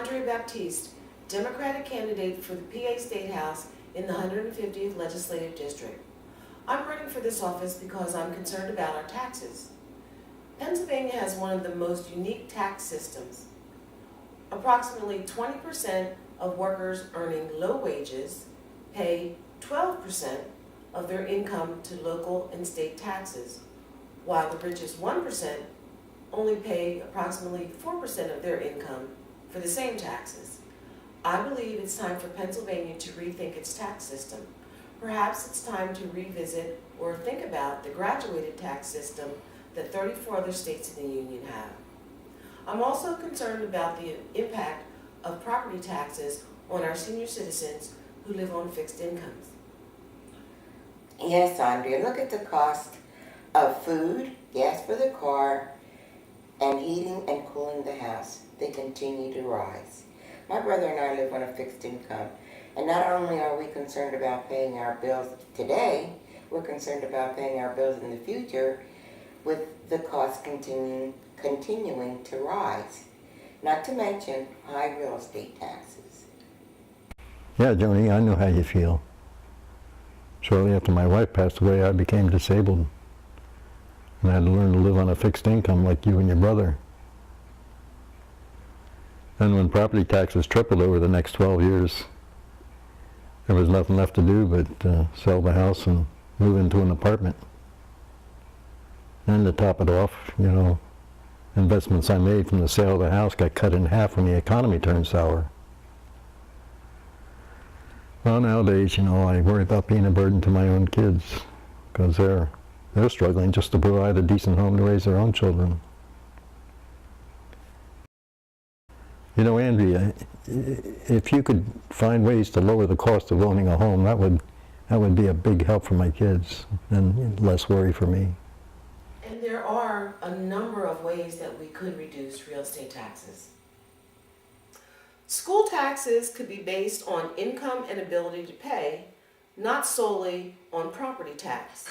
Andrea Baptiste, Democratic candidate for the PA State House in the 150th Legislative District. I'm running for this office because I'm concerned about our taxes. Pennsylvania has one of the most unique tax systems. Approximately 20% of workers earning low wages pay 12% of their income to local and state taxes, while the richest 1% only pay approximately 4% of their income for the same taxes. I believe it's time for Pennsylvania to rethink its tax system. Perhaps it's time to revisit or think about the graduated tax system that 34 other states in the Union have. I'm also concerned about the impact of property taxes on our senior citizens who live on fixed incomes. Yes, Andrea, look at the cost of food, gas for the car, and heating and cooling the house. They continue to rise. My brother and I live on a fixed income, and not only are we concerned about paying our bills today, we're concerned about paying our bills in the future with the cost continuing to rise, not to mention high real estate taxes. Yeah, Joni, I know how you feel. Shortly after my wife passed away, I became disabled, and I had to learn to live on a fixed income like you and your brother. And when property taxes tripled over the next 12 years, there was nothing left to do but sell the house and move into an apartment. And to top it off, investments I made from the sale of the house got cut in half when the economy turned sour. Well, nowadays, I worry about being a burden to my own kids because they're struggling just to provide a decent home to raise their own children. Andrea, if you could find ways to lower the cost of owning a home, that would be a big help for my kids and less worry for me. And there are a number of ways that we could reduce real estate taxes. School taxes could be based on income and ability to pay, not solely on property tax.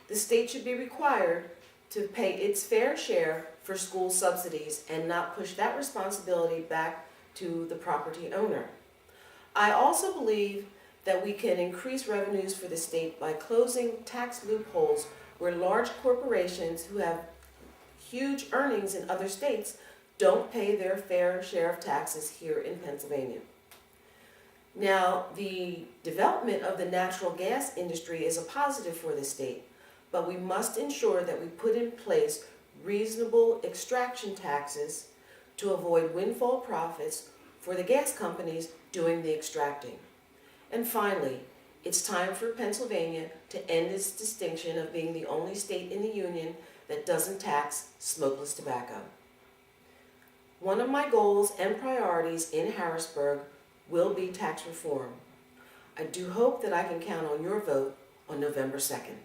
The state should be required to pay its fair share for school subsidies and not push that responsibility back to the property owner. I also believe that we can increase revenues for the state by closing tax loopholes where large corporations who have huge earnings in other states don't pay their fair share of taxes here in Pennsylvania. Now, the development of the natural gas industry is a positive for the state, but we must ensure that we put in place reasonable extraction taxes to avoid windfall profits for the gas companies doing the extracting. And finally, it's time for Pennsylvania to end its distinction of being the only state in the Union that doesn't tax smokeless tobacco. One of my goals and priorities in Harrisburg will be tax reform. I do hope that I can count on your vote on November 2nd.